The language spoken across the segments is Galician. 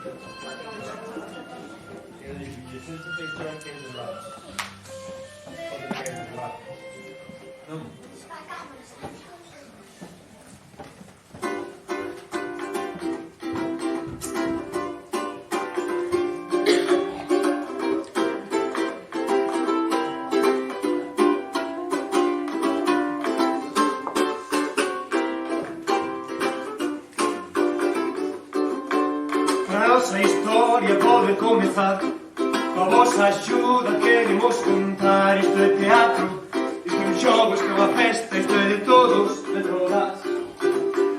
A nosa historia pode comezar coa vosa axuda queremos contar. Isto é teatro, isto é un xogo, isto é unha festa, isto é de todos, de todas.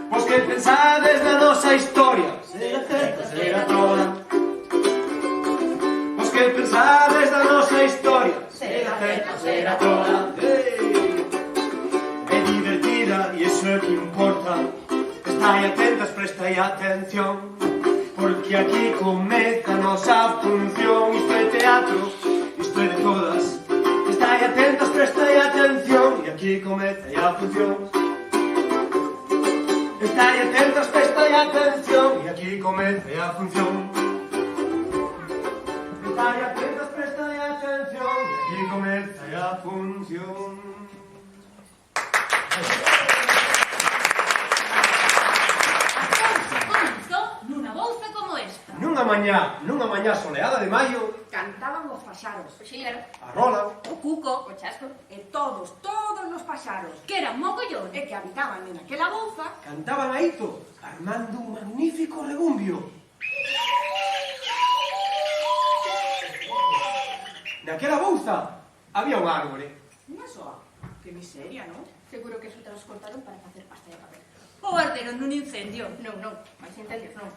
Vos que pensades na nosa historia, será certa, será toda. Vos que pensades na nosa historia, será certa, será toda. É divertida e iso é o que importa. Estai atentas, prestai atención, porque aquí comeza a nosa función. Isto é teatro, isto é de todas. Estai atentas, prestai atención, e aquí comeza a función. Estai atentas, prestai atención, e aquí comeza a función. Estai atentas, prestai atención, e aquí comeza a función. Nunha mañá soleada de maio, cantaban os paxaros, O xílaro, a rola, o cuco, o chasco, e todos os paxaros que eran mogollón. e que habitaban en aquela bouza cantaban a ito, armando un magnífico regumbio. Naquela bouza había un árbore. unha soa. Que miseria, non? Seguro que eso te los cortaron para facer pasta de papel. O arderon nun incendio. Non, non, máis incendios non.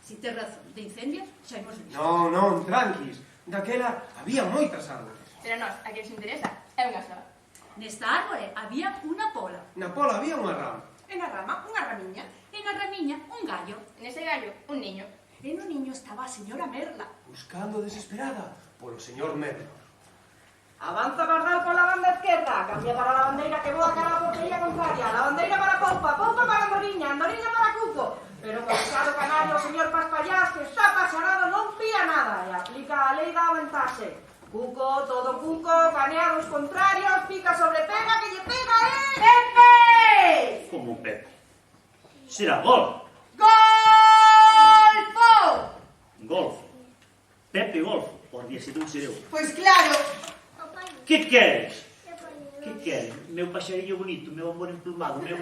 Si tes razón, de incendios xa imos visto. Non, tranquis. Daquela había moitas árboles. Pero nós, a quen se interesa, é unha sola. Nesta árbore había unha pola. Na pola había unha rama. E na rama, unha ramiña. E na ramiña, un gallo. Nese gallo, un niño. E no niño estaba a señora Merla. Buscando desesperada polo señor Merlo. Avanza Bardal pola banda esquerda, cambia para la bandeira que voa cara a portería contraria, la bandeira para Poupa, Poupa para Andoriña, Andoriña para Cuco. Pero cansado canario, o señor Paspallás, que está apasionado, non pía nada e aplica a lei da aventaxe. Cuco, todo Cuco, caneados contrarios, pica sobre pega, que lle pega, ¡Pepe! Como Pepe? Será gol. ¡Golfo! Golfo. Pepe Golfo. Por día se non sereu. Pois claro. Que queres? Que queres? Meu paxarillo bonito, meu amor emplumado, meu...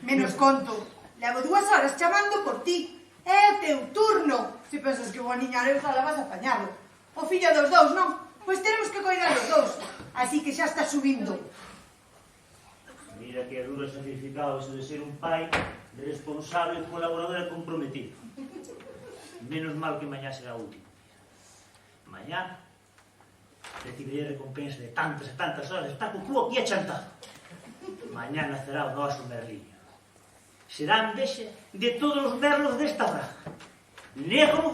Menos conto. Levo 2 horas chamando por ti. É o teu turno. Se pensas que o aniñareu xa la vas apañado. O fillo dos dous, non? Pois tenemos que coidar os dous. Así que xa está subindo. Mira que é duro sacrificado eso de ser un pai de responsable, colaborador e comprometido. Menos mal que mañá será o último. Mañá recibiré recompensa de tantas e tantas horas de estar co cu aquí achantado. Mañá nacerá o noso Merliño. Será envexa de todos os merlos desta braga. Negro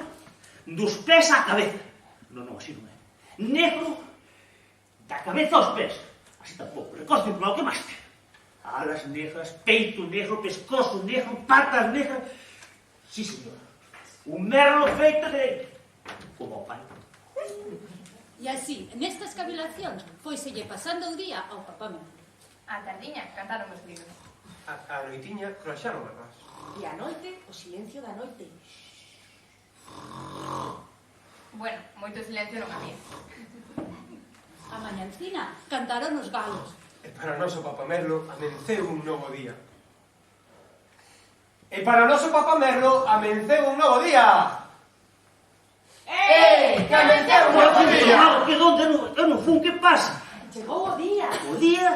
dos pés á cabeza. Non, así non é. Negro da cabeza aos pés. Así tampouco. Recoste como o que máis ten. Alas negras, peito negro, pescozo negro, patas negras. Sí, señor. Un merlo feito de... como o pai. E así, nestas cavilacións, foiselle pasando o día ao papá meu. A tardiña cantaron os libros. A noitiña croaxaron as más. E a noite, o silencio da noite. Bueno, moito silencio non había. A mañancina cantaron os galos. E para o noso Papá Merlo amenceu un novo día. E para o noso Papá Merlo amenceu un novo día. Que amenceu un novo día. Que donde eu non fun, que pasa? Chegou o día. O día?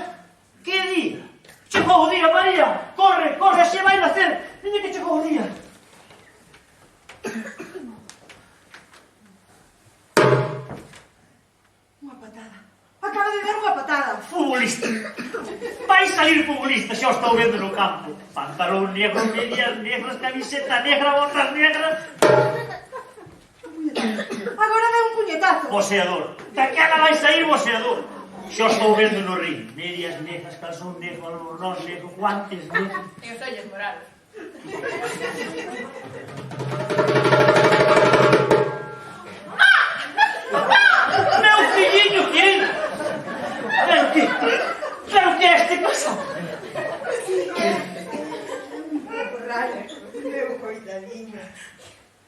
Que día? Chegou o día, María! Corre, se vai nacer! Dime que chegou o día! Unha patada. Acaba de dar unha patada. Futbolista! Vai salir futbolista, xa o estou vendo no campo. Pantalón negro, medias negras, camiseta negra, botas negras... Agora dá un puñetazo. Boxeador. Daquela vai sair boxeador. Xa o estou vendo no ring. Medias negras, calzón negro, albornoz negro, guantes negros... E os ollos morados.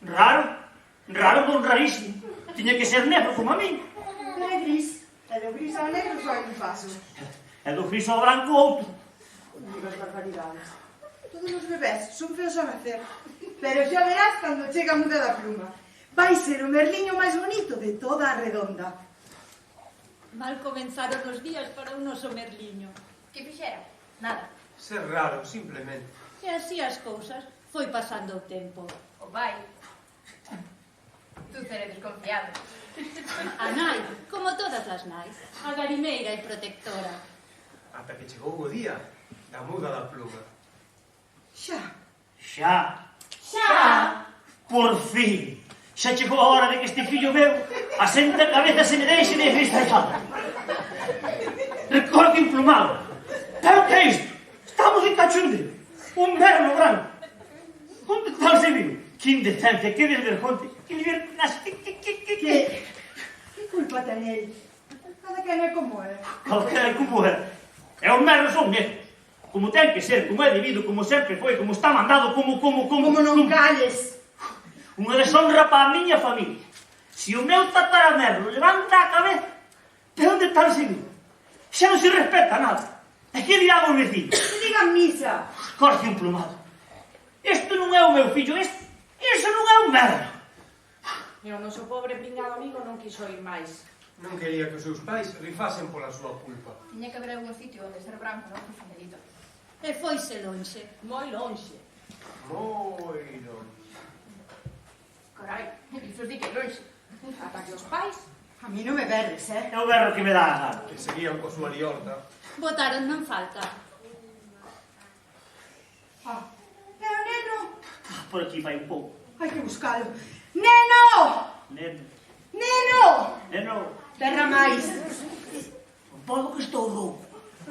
Raro con rarísimo. Tiña que ser negro como a mí. Pero é gris. E do gris ao negro só hai un paso. E do friso ao branco outro. Non digas barbaridades. Todos os bebés son feos a nacer. Pero xa verás cando chega a muda da pluma. Vai ser o merliño máis bonito de toda a redonda. Mal comenzaron os días para un noso merliño. Que fixera? Nada. Ser raro, simplemente. E así as cousas foi pasando o tempo. O pai. Tú eres desconfiado. A nai, como todas as nais, agarimeira e protectora. Ata que chegou o día da muda da pluma. Xa. Xa. Por fin. Xa chegou a hora de que este fillo meu asente a cabeza se me deixe de cristallar. Recorte emplumado. Pero que é isto? Estamos en cachondeo. Un verno branco. Onde tal se viu? Que indecencia, que desvergonte, que libertinaxe, Que culpa ten el? Cada quen é como é. calquera como é. E os merlos son negros. Como ten que ser, como é debido, como sempre foi, como está mandado, como... Como non calles. Unha deshonra para a miña familia. Se o meu tataramerlo levanta a cabeza, de onde tal se viu? Xa non se respeta nada. E que dirán os vecinos? Que digan misa. Corte emplumado. Isto non é o meu fillo, iso non é un merlo. E o noso pobre pringado amigo non quiso ir máis. Non quería que os seus pais rifasen pola súa culpa. Tiña que haber algún sitio onde ser branco non fosse un delito. E foise lonxe, moi lonxe. Moi longe. Carai, iso sí que é longe. Ata que os pais... A mí non me verdes, É o berro que me dá a gana. Que seguían co súa liorta. Botaron non falta. Ah, é o neno. Por aquí vai un pouco. Hai que buscalo. Neno! Neno, Neno! neno, Terra máis. non podo que estou rouco.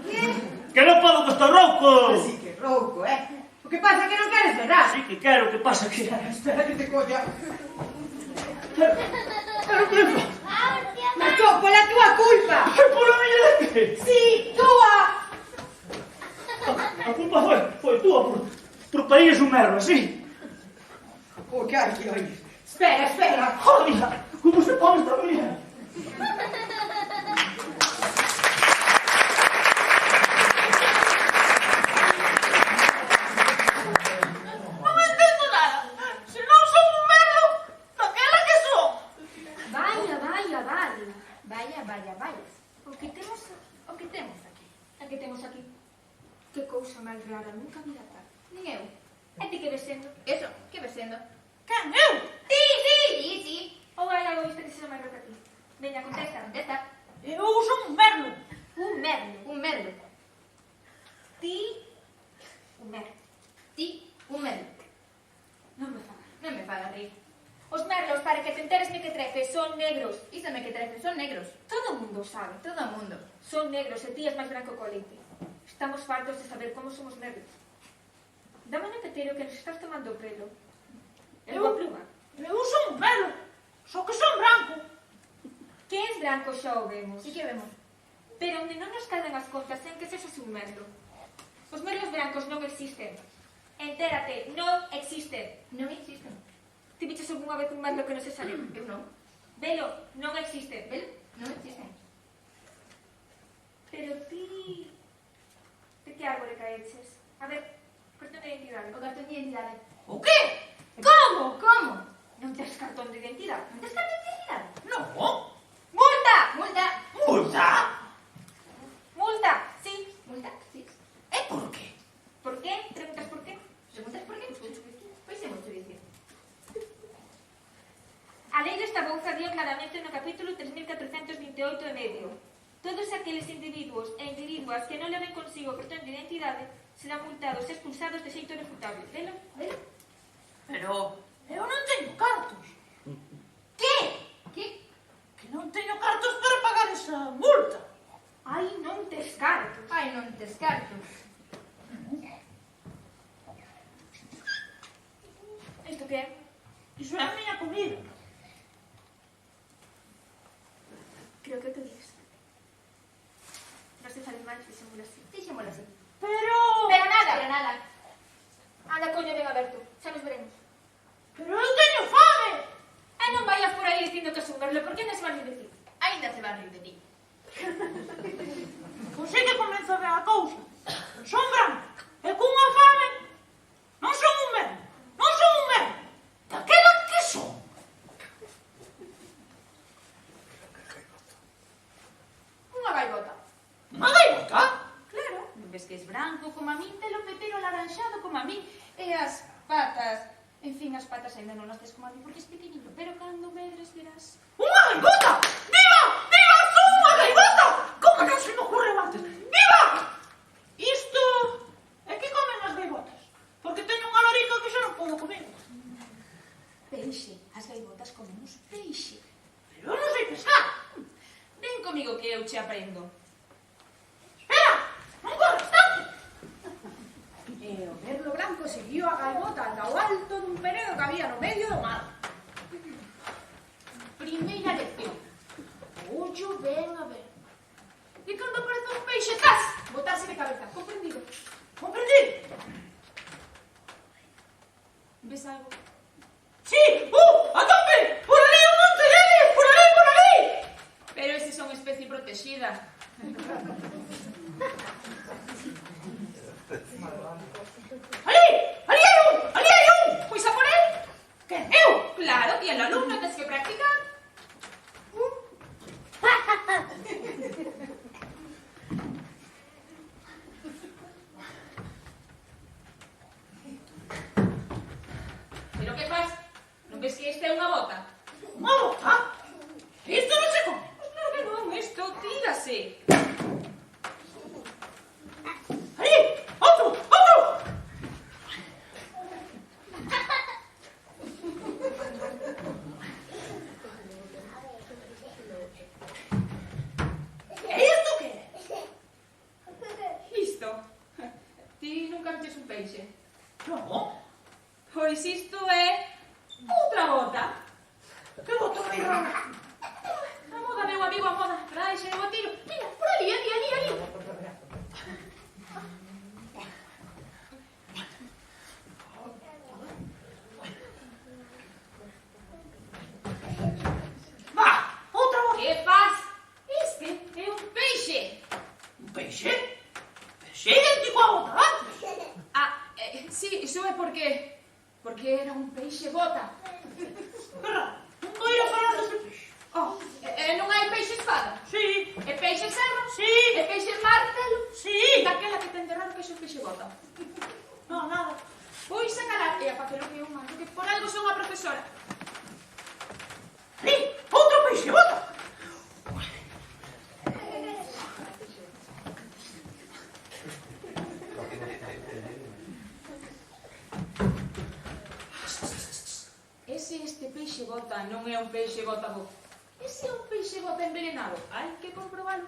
Que? Que non podo que estou rouco! Así que rouco, O que pasa é que non queres verdad. Sí que quero, que pasa que... Espera que te colla. Pero que fa? Marchou pola túa culpa. Que por a miña de que? Sí, túa. A culpa foi túa por país un merlo, así. O que hai que oír? Espera. Joder, como se pone esta miña? Non entendo nada. Se non son un merlo, daquela que son. Vaya. O que temos aquí? A que temos aquí? Que cousa máis rara, nunca vi tal. Nin eu. E ti que ves sendo? Eso, que ves sendo? Quen, eu? Sí. Ou hai algo isto que sexa máis raro que ti? Veña, contesta. Contesta. Eu son un merlo. Un merlo. Un merlo. Ti, un merlo. Ti, un merlo. Non me fagas. Non me fagas rir. Os merlos, para que te enteres me que trefe, son negros. Iso me que trefe, son negros. Todo o mundo sabe. Todo o mundo. Son negros e ti és máis branco que o leite. Estamos fartos de saber como somos merlos. Dame no peteiro que nos estás tomando o pelo. É unha pluma. Eu son un merlo. Só que son branco. Que és branco xa o vemos. Sí que vemos. Pero onde non nos caen as contas en que sexas un merlo. Os merlos brancos non existen. Entérate, non existen. Non existen. Ti viches algunha vez un merlo que non se sale? Eu non. Velo, non existen. Vel? Non existen. Pero ti... De que árbore caeches? A ver, cuestión de identidade. O cartón de identidade. O qué? Como? Como? Non tes cartón de identidade? Non tes cartón de identidade? Non. Multa! Multa. Multa? Multa, sí. Multa, sí. E por qué? Por qué? Preguntas por qué? Preguntas por qué? Pois é moito dicir. A lei desta bouza dio claramente no capítulo 3428 e medio. Todos aqueles individuos e individuas que non leven consigo o cartón de identidade serán multados e expulsados de xeito irrefutable. Velo? Pero eu non teño cartos. Que? Que non teño cartos para pagar esa multa. Ai, non tes cartos. Ai, non tes cartos. Isto que é? Iso é a miña comida. Creo que o que dices. Non se fale máis, dixémolo así. Dixémolo así. Pero Pero nada. Pero nada. Anda, coño, ben aberto. Xa nos veremos. eu teño fame. todavía porque es pequeñito, pero cando medres verás. ¡Unha gaivota! Viva! Viva! Son unha gaivota! Como non se me ocurreu antes? Viva! Isto é que comen as gaivotas, porque teño unha lorica que xa non podo comer. Peixe, as gaivotas comemos peixe. Pero eu non sei pescar. Ven comigo que eu che aprendo. Espera, non corres tanto. E o merlo branco seguiu a gaivota ata o alto dun penedo que había no medio do mar. Primeira lección. Ollo ben a ver. E cando aparece un peixe, tas, botarse de cabeza. Comprendido? Comprendí? Ves algo? Sí, a tope! Por ali un monte de aliens, por ali, por ali! Pero eses son especie protegida. Ali! Ali hai un! Ali hai un! Pois a por el. Que eu? Claro, e el alumno tes que practicar. Pero que faz? Non ves que esta é unha bota? Unha bota? Isto non se come. Pois claro que non, isto tírase. Ali! Outro! Outro! E isto que é? Isto. Ti nunca metes un peixe. Non? Pois isto é outra bota. Que bota máis rara? A moda, meu amigo, a moda. Traixe o botillo. Mira, por ali, ali, ali, ali. Va! Outra bota! Que faz? Este é un peixe. Un peixe? Peixe idéntico a outra antes. Ah, sí, iso é porque era un peixe bota. Que raro. Nunca ia falar deste peixe. Oh, non hai peixe espada? Sí, E peixe serra? sí, E peixe martelo? sí. Daquela que te enterraron que é o peixe bota. Non, nada. Pois a calar e a facer o que eu mando, que por algo son a profesora. Ali! Outro peixe bota! Ese este peixe bota non é un peixe bota bo. Ese é un peixe bota envenenado. Hai que comprobalo.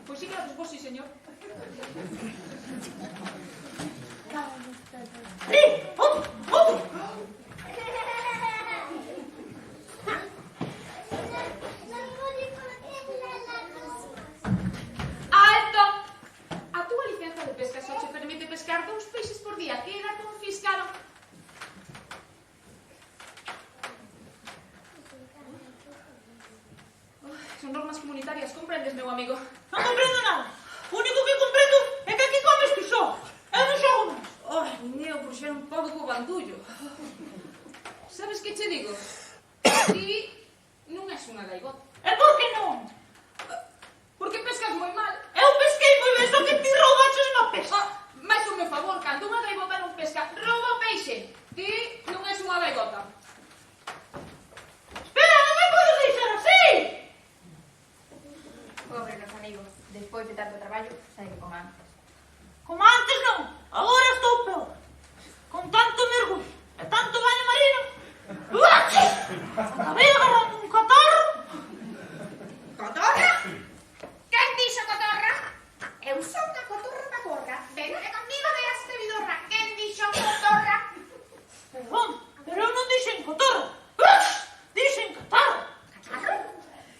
Pois sí que vos sí, señor. Ali! Outro! Outro! Alto! A túa licenza de pesca só che permite pescar 2 peixes por día. Queda confiscado. Son normas comunitarias, comprendes, meu amigo? Non comprendo nada. O único que comprendo é que aquí comes ti só. Eu non xogo máis. Ai, meu, por ser un pouco co bandullo. Sabes que che digo? Ti non és unha gaivota. E por que non? Porque pescas moi mal. Eu pesquei moi ben, só que ti roubaches má pesca. Mais o meu favor, cando unha gaivota non pesca, rouba o peixe. Ti non és unha gaivota. Espera, non me podes deixar así. Pobre noso amigo, despois de tanto traballo, segue con antes. Como antes non. Agora estou peor. Con tanto mergullo e tanto baño marino. Uaches! Acabei agarrando un catarro. Cotorra? Quen dixo cotorra? Eu son a cotorra pacorra. Ven comigo de este vidorra. Quen dixo cotorra? Perdón, pero eu non dixen cotorro. Uaches! Dixen catarro. Catarro?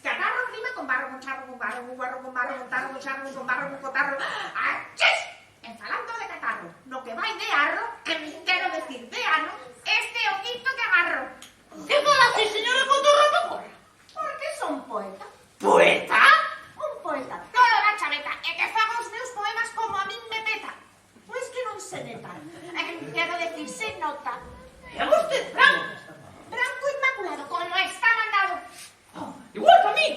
Catarro rima con barro, con charro, con barro, con barro, con barro, con tarro, con charro, con barro, con cotarro. ¡Achis! En falando de catarro, no que vai de arro, que me quero decir de ano, este é o quinto que agarro. Que falaste, señora cotorra pacorra? Porque son poeta. Poeta? Un poeta toda na chaveta e que faga os meus poemas como a min me peta. Pois que non se neta. É que quero decir, se nota. E a vostede, branco. Branco inmaculado, como está mandado. Oh, igual que a mí.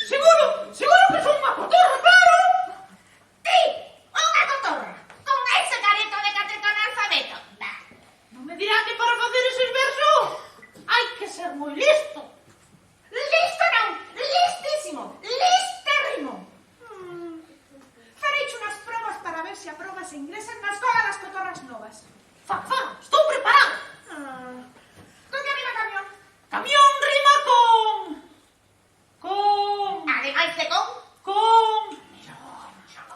Seguro, seguro que son unha cotorra, claro. Ti, unha cotorra, con ese careto de cateto analfabeto. Bah. ser moi listo. Listo non, listísimo, listérrimo. Fareiche unhas probas para ver se aprobas e ingresas na escola das cotorras novas. Fa, estou preparado. Con que arriba camión? Camión rima Ademais de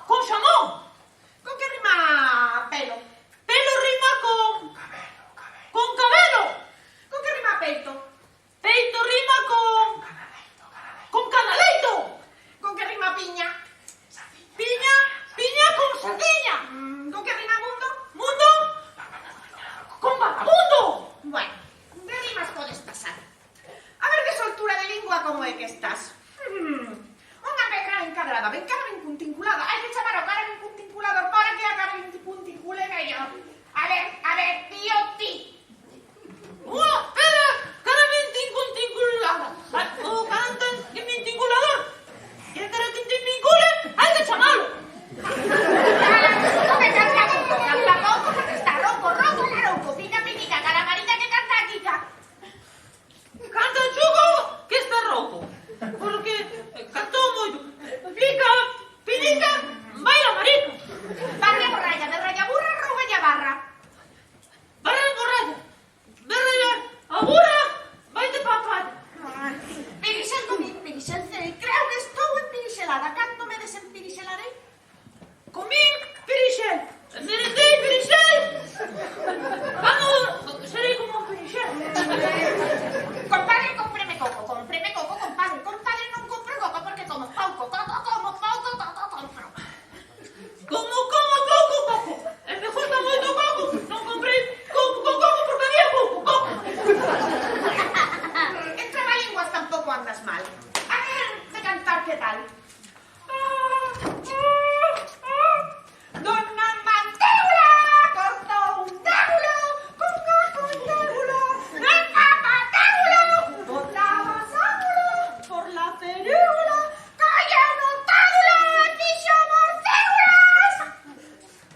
con xamón. con que rima pelo? Pelo rima con cabelo. Con que rima peito? Peito rima con canaleito. Con que rima piña? Piña con sardiña. Con que rima mundo? Mundo con vagabundo. Bueno, de rimas podes pasar. A ver que soltura de lingua como é que estás. Unha peca encadrada, ben cara ben puntinculada. Hai que chamar o cara ben puntinculador para que a cara ben puntincule mellor. A ver, tío, ti. Cara vinculada. O cara vinculador. E a cara que te vincule, hai que chamalo. Cala, que canta pouco, porque está rouco, pica, pinica, cara marina que canta Kika. Canta chugo que está rouco. Porque cantou moito. Pica, pinica, baila marica. Barra borralla, de raya burra, roubella barra. Barra borralla. Berrella a burra, vai de papaya. Pirixel comín, pirixel cei. Creo que estou empirixelada. Canto me desempirixelarei? Comín pirixel. Merendei pirixel. Vamos, serei como un pirixel. Compadre, cómpreme coco, compadre. Compadre, non compro coco porque como pouco, compro. Como pouco. E me gusta moito coco. Non comprei coco porque había pouco coco. En traballinguas tampouco andas mal. A ver, de cantar que tal? Dona Mandíbula cortou un dégulo con dégulo. El papatégulo botaba sangre por la ferúgula. Calla no tégulo e fixo morcégulas.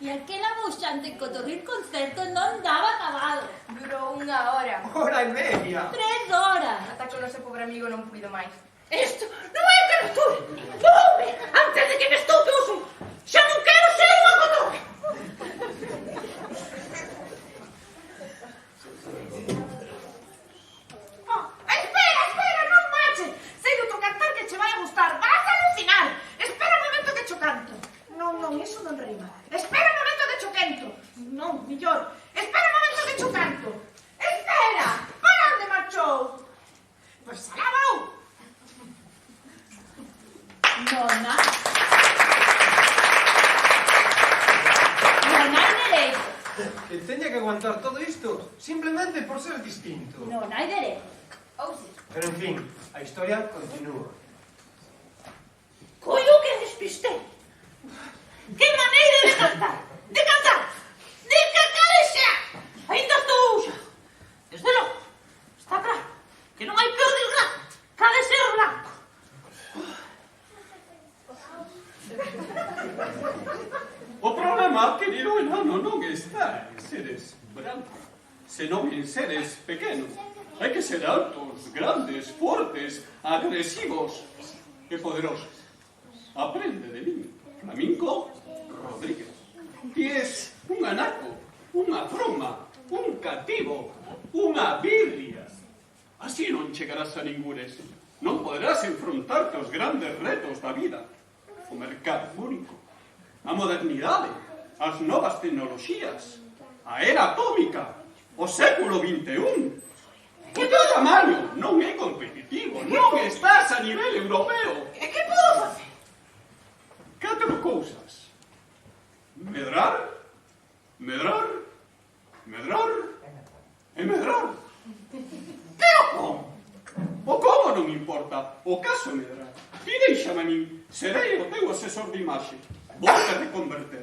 E aquela buxante cotorril concerto non daba acabado. Durou unha hora. Hora e media. 3 horas. Ata que o noso pobre amigo non puido máis. Isto non é que me estuve. Doume antes de que me estupe uso. Xa non quero ser unha cotorra. Espera, non marche. Sei outro cantar que che vai a gustar. Vas a alucinar. Espera un momento que cho canto. Non, iso non rima. Espera un momento que cho canto. Non, millor. Espera un momento que cho canto. Espera. Para onde marchou? Pois alá vou. Nona hai dereito. Que teña que aguantar todo isto simplemente por ser distinto. Non hai dereito. Ou si. Pero en fin, a historia continúa. Coido que despistei. Que maneira de cantar. De cacarexa. Ainda estou xa. Desde logo, está claro que non hai peor desgracia que ha de ser blanco. O problema, querido enano, non está en seres brancos, senón en seres pequenos. Hai que ser altos, grandes, fortes, agresivos e poderosos. Aprende de mí, Flamingo Rodríguez. Ti es un anaco, unha froma, un cativo, unha birria. Así non chegarás a ningures. Non poderás enfrontarte aos grandes retos da vida. O mercado único, a modernidade, as novas tecnoloxías, a era atómica, o século XXI. O teu tamaño non é competitivo, non estás a nivel europeo. E que podo facer? 4 cousas. Medrar, medrar, medrar e medrar. Pero como? O como non importa, o caso é medrar. Ti deixame a min, serei o teu asesor de imaxe. Vou te reconverter.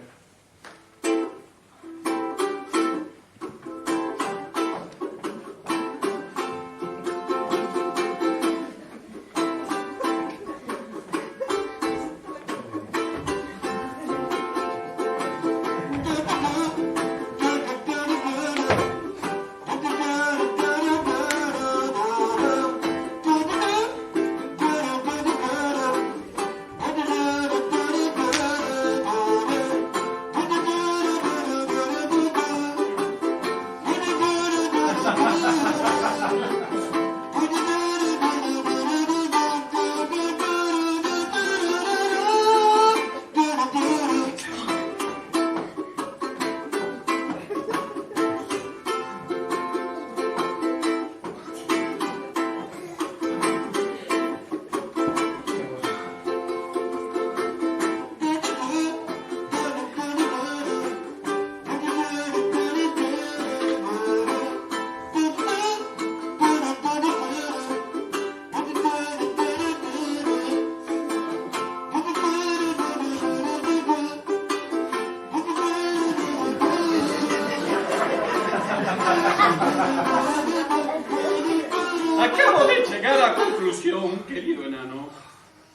Acabo de llegar á conclusión, querido enano,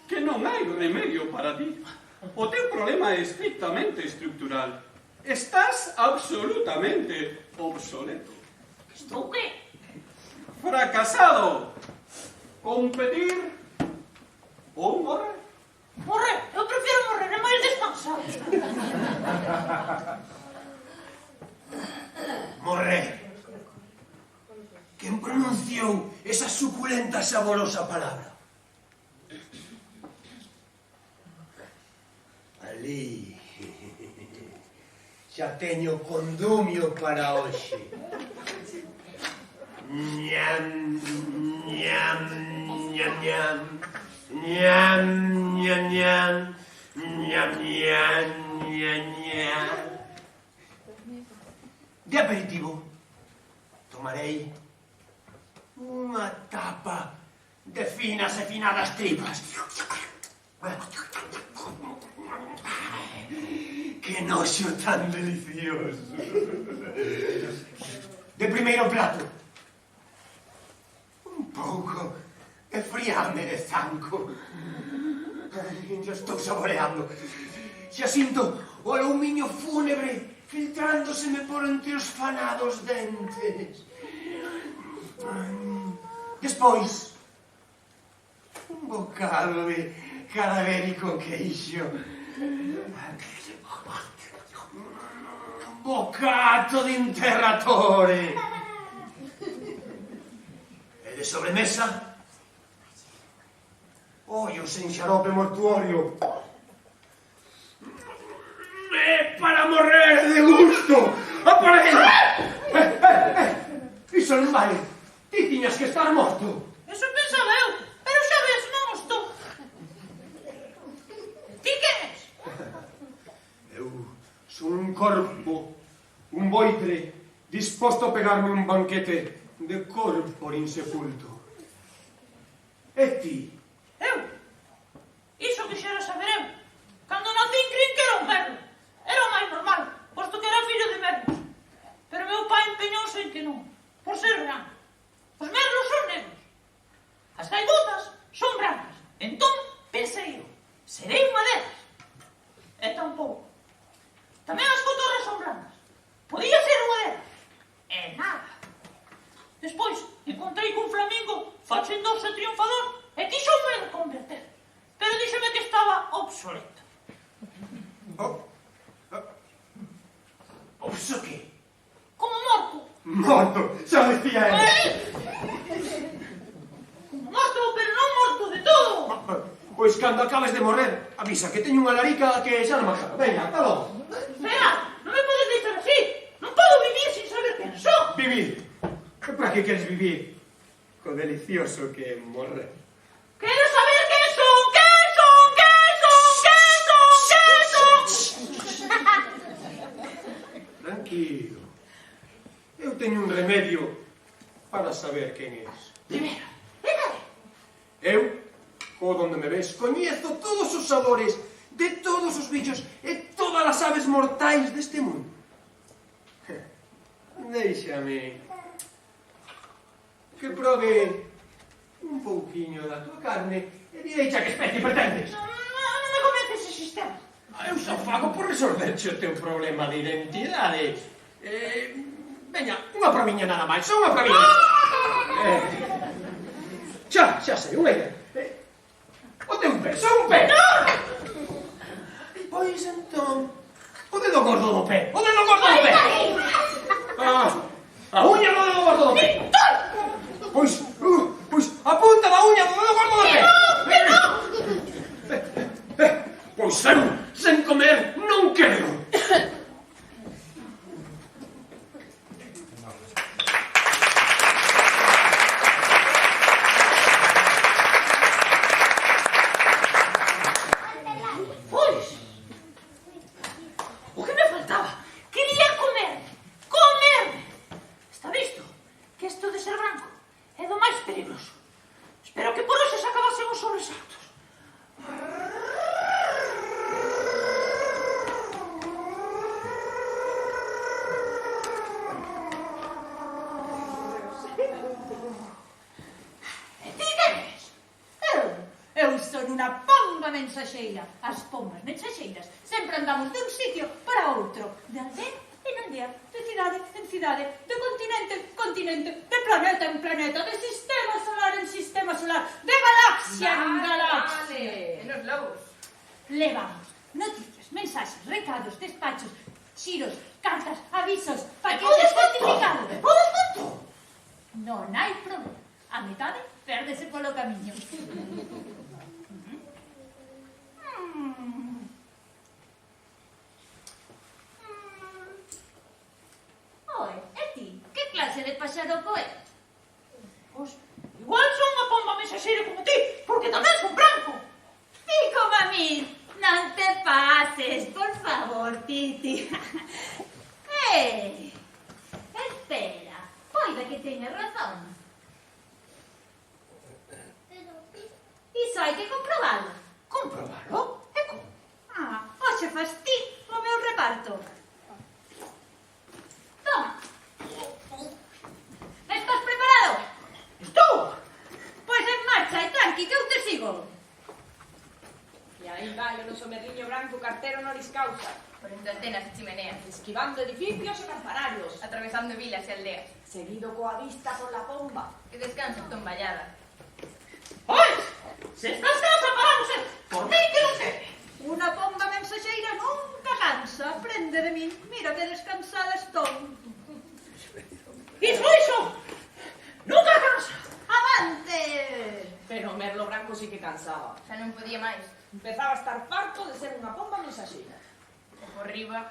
que non hai remedio para ti. O teu problema é estrictamente estructural. Estás absolutamente obsoleto. Estou que? Fracasado. Competir ou morrer. Morrer, eu prefiro morrer, é máis descansado. Morrer. Quen pronunciou esa suculenta saborosa palabra? Ali. Xa teño condumio para hoxe. Ñam, ñam, ñam, ñam. Ñam, ñam, ñam. Ñam, ñam, ñam, ñam. De aperitivo, tomarei unha tapa de finas e finadas tripas. Que noxo tan delicioso. De primeiro plato, un pouco de friame de zanco. Xa estou saboreando. Xa sinto o aluminio fúnebre filtrándoseme por entre os fanados dentes. Despois, un bocado de cadavérico queixo. Bocato de interratore. E de sobremesa, ollos en xarope mortuorio. É para morrer de gusto. Aparece! Iso non vale. Ti tiñas que estar morto. Eso pensaba eu, pero xa ves, non estou. Ti que és? Eu son un corpo, un boitre, disposto a pegarme un banquete de corpo insepulto. E ti? Eu? Iso quixera saber eu. Cando nacín crin que era un merlo. Era o máis normal, posto que era fillo de merlos. Pero meu pai empeñouse en que non, por ser branco. Os merlos son negros. As gaivotas son brancas. Entón, pensei eu, serei unha delas. E tampouco. Tamén as cotorras son brancas. Podía ser unha delas. E nada. Despois, encontrei cun flamingo facendose triunfador e quixome converter. Pero díxeme que estaba obsoleto. Obso que? Como morto. Morto, xa decía ele. Como morto, pero non morto de todo. Pois cando acabes de morrer, avisa que teño unha larica que xa non me acaba. Venga, ata logo. Espera, non me podes deixar así. Non podo vivir sin saber quen son. Vivir. E para que queres vivir? Co delicioso que é morrer. Quero saber quen son, quen son, quen son, quen son, quen son. Tranquilo. Eu teño un remedio para saber quen és. De veras, dígame. Eu, co donde me ves, coñezo todos os sabores de todos os bichos e todas as aves mortais deste mundo. Déixame que prove un pouquiño da tua carne e direi xa que especie pertences. Non me convence ese sistema. Eu só fago por resolverche o teu problema de identidade. Veña, unha promiña nada máis, só unha promiña. Xa sei, unha idea. O teu pé, só un pé. Pois entón, o dedo gordo do pé, o dedo gordo do pé. A uña do dedo gordo do pé. Pois, a punta da uña do dedo gordo do pé. Pois eu, sen comer, non quero. Pois, o que me faltaba? Quería comerme. Está visto que isto de ser branco é do máis peligroso. Espero que por hoxe se acabasen os sobresaltos. E ti que ves? Eu son unha pomba mensaxeira. As pombas mensaxeiras sempre andamos de un sitio para outro, de aldea en aldea, de cidade en cidade, de continente en continente, de planeta en planeta, de sistema solar en sistema solar, de galaxia en galaxia. Menos lobos. Levamos noticias, mensaxes, recados, despachos, xiros, cartas, avisos, paquetes certificados. Podes con todo? Non hai problema. A metade pérdese polo camiño. Oe, e ti? Que clase de paxaroco é? Pois, igual son unha pomba mensaxeira como ti, porque tamén son branco. Ti como a min. Non te pases, por favor, Titi. Espera. Poida que teña razón. Iso hai que comprobalo. Comprobalo? E como? Hoxe fas ti o meu reparto. Toma. Estás preparado? Estou. Pois en marcha e tranqui que eu te sigo. E aí vai o noso merliño branco cartero honoris causa, Por entre antenas e chimeneas, esquivando edificios e campanarios, atravesando vilas e aldeas. seguido coa vista por la pomba. Que descanso ton vallada. Pois, se estás cansa para non ser, por mí que non sei. Unha pomba mensaxeira nunca cansa. Aprende de min. Mira que descansada estou. Iso, nunca cansa. Avante! Pero o merlo branco sí que cansaba. Xa non podía máis. Empezaba a estar farto de ser unha pomba mensaxeira. E por riba,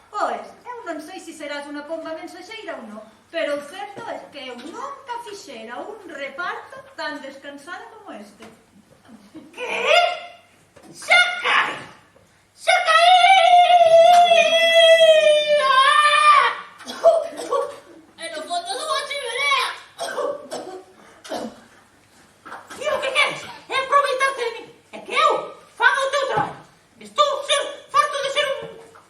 Pois, eu non sei se serás unha pomba mensaxeira ou non, pero o certo é que eu nunca fixera un reparto tan descansado como este. Que? Xa caí! Xa caí! E no fondo dunha chimenea! E o que queres? É aproveitarte de mí. É que eu fago o teu traballo. Estou farto de ser un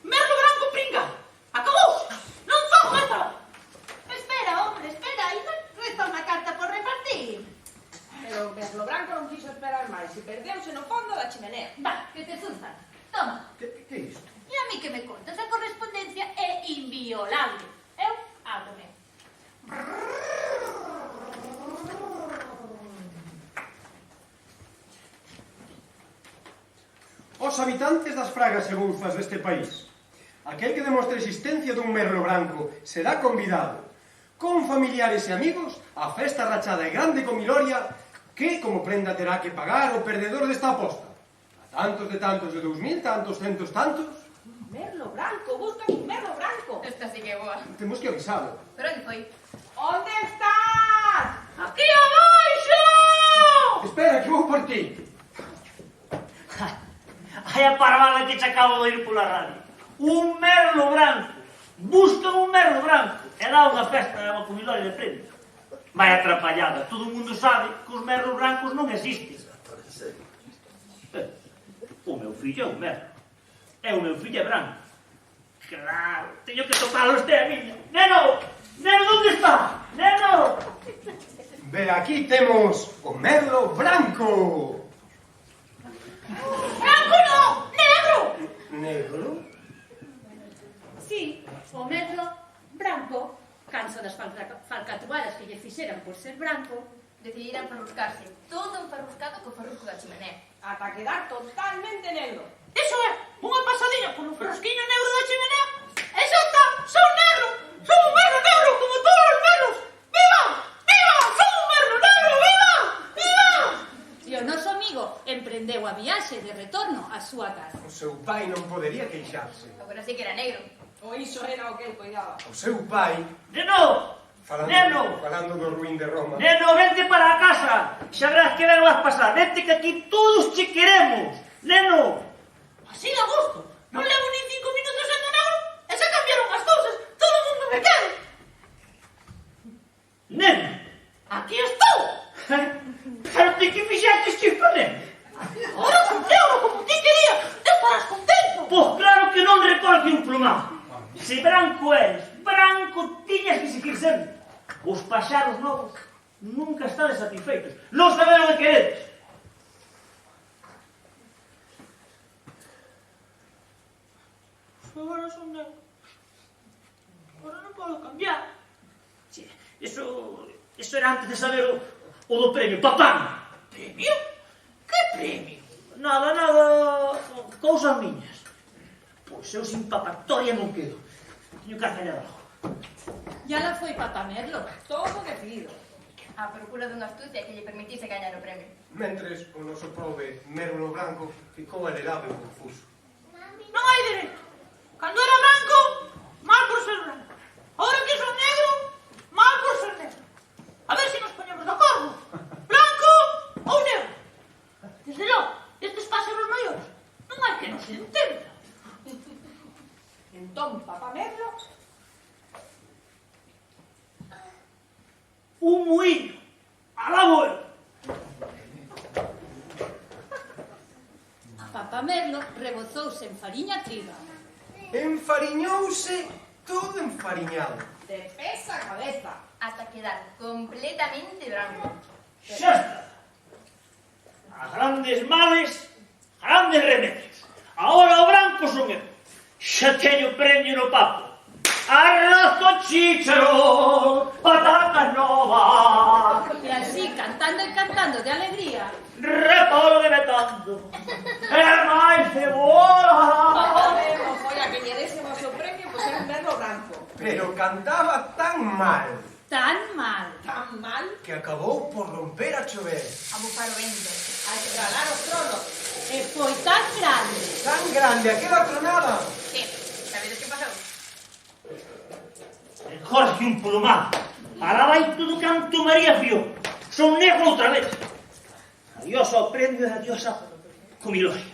merlo branco pringado. Acabouse. Non fago máis traballo. Espera, hombre, espera, ainda resta unha carta por repartir. Pero o merlo branco non quiso esperar máis e perdeuse no fondo da chimenea. Va, que te zuzan. Toma. Que é isto? E a mí que me contas, a correspondencia é inviolable. Eu ábrome. Os habitantes das fragas e bouzas deste país. Aquel que demostre a existencia dun merlo branco será convidado con familiares e amigos á festa rachada e grande comiloria que, como prenda, terá que pagar o perdedor desta aposta. A tantos de 2000, tantos, centos, tantos... Merlo branco, buscan un merlo branco. esta sí que é boa. Temos que avisalo. Pero onde foi? Onde estás? Aquí abaixo! Espera, que vou por ti. Hai a parvada que che acabo de ir pola radio. Un merlo branco. Buscan un merlo branco. E dá unha festa de unha comiloria de premio. Vai atrapallada. Todo o mundo sabe que os merlos brancos non existen. O meu fillo é un merlo. E o meu fillo é branco. Claro, teño que topalo este a miña. Neno! Neno, onde está? Neno! Ve, aquí temos o merlo branco. Branco non, negro! Negro? Sí, o merlo branco, canso das falcatruadas que lle fixeran por ser branco, Decidiran farruscarse todo enfarruscado co farrusco da chimenea. Ata quedar totalmente negro. Iso é unha pasadilla polo frasquiño negro da chimenea e xa está, son negro, son un merlo negro como todos emprendeu a viaxe de retorno á súa casa. O seu pai non podería queixarse. Agora sí que era negro. O iso era o que eu coidaba. O seu pai, Neno! Neno! falando do ruín de Roma, Neno, vente para a casa. Xa verás que ben vas pasar. Vente que aquí todos che queremos. Neno! Así de gusto. Non levo nin 5 minutos sendo negro e xa cambiaron as cousas. Todo o mundo me quere. Neno! Aquí estou. Pero ti que fixaste isto, neno? Ahora son negro como ti quería. Estarás contento. Pois claro que non recorte un plumado. Se branco eres, branco tiñas que seguir sendo. Os paxaros novos nunca estades satisfeitos. Non saberon o que queredes. Agora son negro. Agora non podo cambiar. Sí, eso era antes de saber o do premio. Papán! Premio? Que premio? Nada, cousas miñas. Pois eu sin papatoria non quedo. Teño que arcallar algo. Ya la foi Papá Merlo. Todo decidido. A procura dunha astucia que lle permitise gañar o premio. mentres o noso prove Merlo Branco ficou alegado e confuso. Non hai dereito. Cando era branco, mal por ser branco. Ahora que son negro, mal por ser negro. A ver se nos poñemos de acordo. Branco ou negro. Desde logo, estes pásaros maiores non hai que nos entenda. Entón, Papá Merlo Un muíño. Alá vou. Papá Merlo rebozouse en fariña triga. Enfariñouse todo enfariñado. de pés a cabeza. Hasta quedar completamente branco. Xa está. A grandes males, grandes remedios. Ahora o branco son eu. Xa teño premio no papo. Arroz con chícharo, patatas novas, E así, cantando e cantando de alegría, repollo de betando, e máis Papá cebola. Merlo foi a que lle désemos o premio por ser un Merlo branco. Pero cantaba tan mal tan mal. Tan mal que acabou por romper a chover. A bufar o vento. a estralar os tronos. E foi tan grande. Tan grande aquela tronada. Que, sabedes que pasou? Jorge un plumado. Alá vai todo canto María Fio. Son negro outra vez. Adiós ao premio e adiós a comiloria.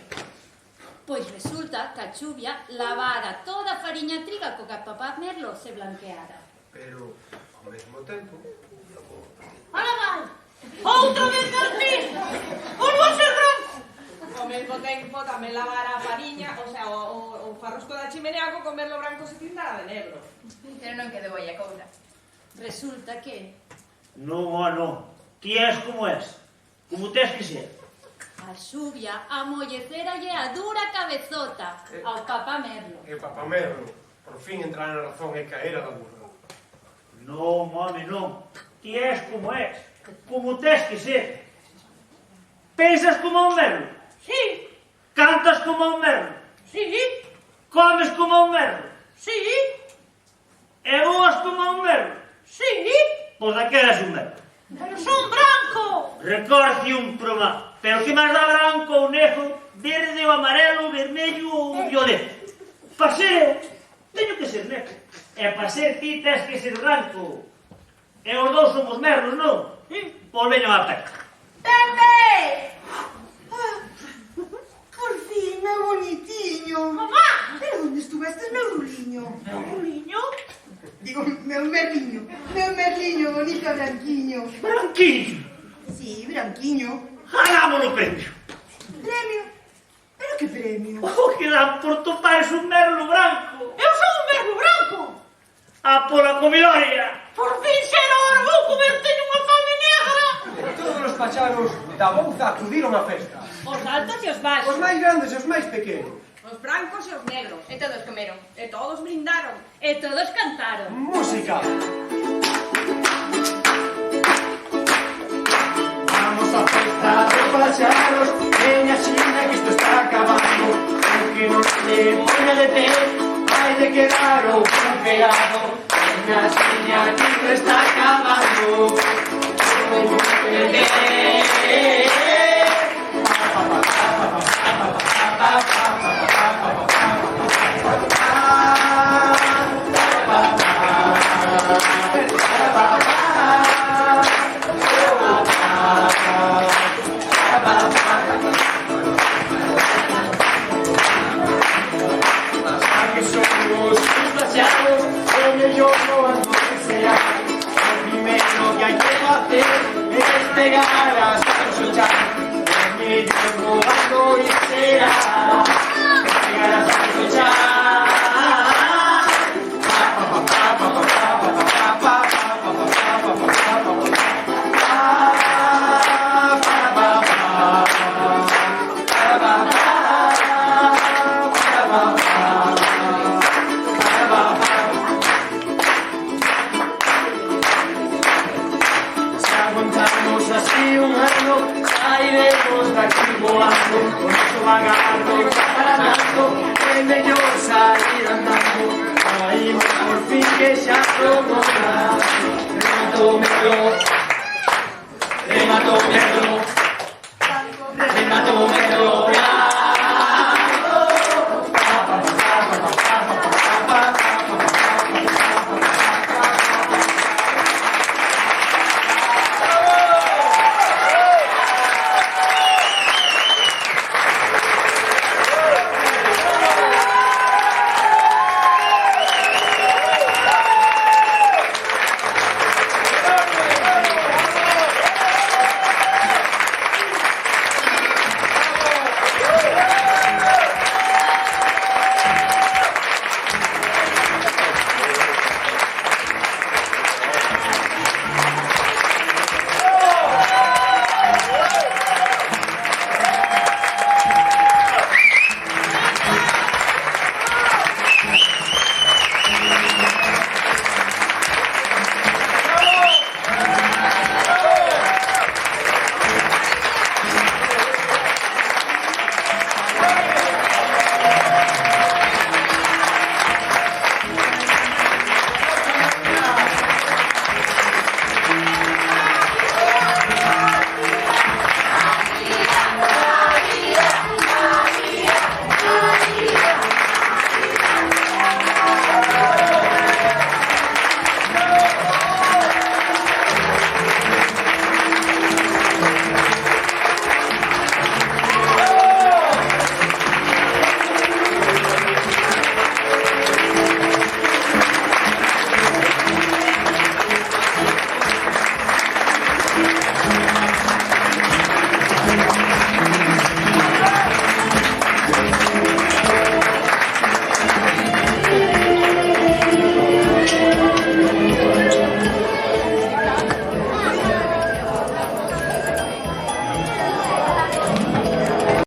Pois resulta que a chuvia lavara toda a fariña triga co que a Papá Merlo se blanqueara. Pero, ao mesmo tempo, Ala vai. Outra vez Martín. Volvo a ser branco. Ao mesmo tempo tamén lavara a fariña, o sea, o farrosco da chimenea co Merlo branco se tintara de negro. Pero non quedou aí a cousa. Resulta que Non. Ti és como és. Como tes que ser. a chuvia amollecerálle a dura cabezota ao Papá Merlo. e Papá Merlo por fin entrara na razón e caera da burra. Non, home, non. Ti és como és. Como tes que ser. Pensas como un merlo. Sí, Cantas como un merlo. sí, Comes como un merlo. sí, E voas como un merlo. sí. Pois daquela és un merlo. Pero son branco. Recorce un plumado. Pero que máis dá branco ou negro, verde ou amarelo, vermello ou violeta? Pa ser, teño que ser negro. E pa ser ti tes que ser branco. E os dous somos merlos, non? Pois veño a pesca. Pepe. Por fin, meu bonitiño. Mamá. Pero onde estuvestes, meu ruliño? Meu ruliño. Digo, meu merliño. Meu merliño, bonito branquiño. Branquiño. Sí, branquiño. Ganámolo premio. Premio? Pero que premio? O que dan por topares un merlo branco. Eu son un merlo branco. A pola comiloria. Por fin xera hora vou comer, teño unha fame negra. E todos os pacharos da Bouza acudiron á festa. Os altos e os Os baixos. máis grandes e os máis pequenos. Os brancos e os negros. E todos comeron. E todos brindaron. E todos cantaron. Música. Vamos a festa de pacharos, veña xina que isto está acabando. Aunque non se poña de pé, hai de quedar o campeado. Veña xina que isto está acabando. llegar a Sancho mi tiempo ando y será llegar a Sancho así un año, iremos de aquí volando, con mucho bagaje, para tanto, es mejor salir andando, ahí por fin que ya somos más, rematómelo,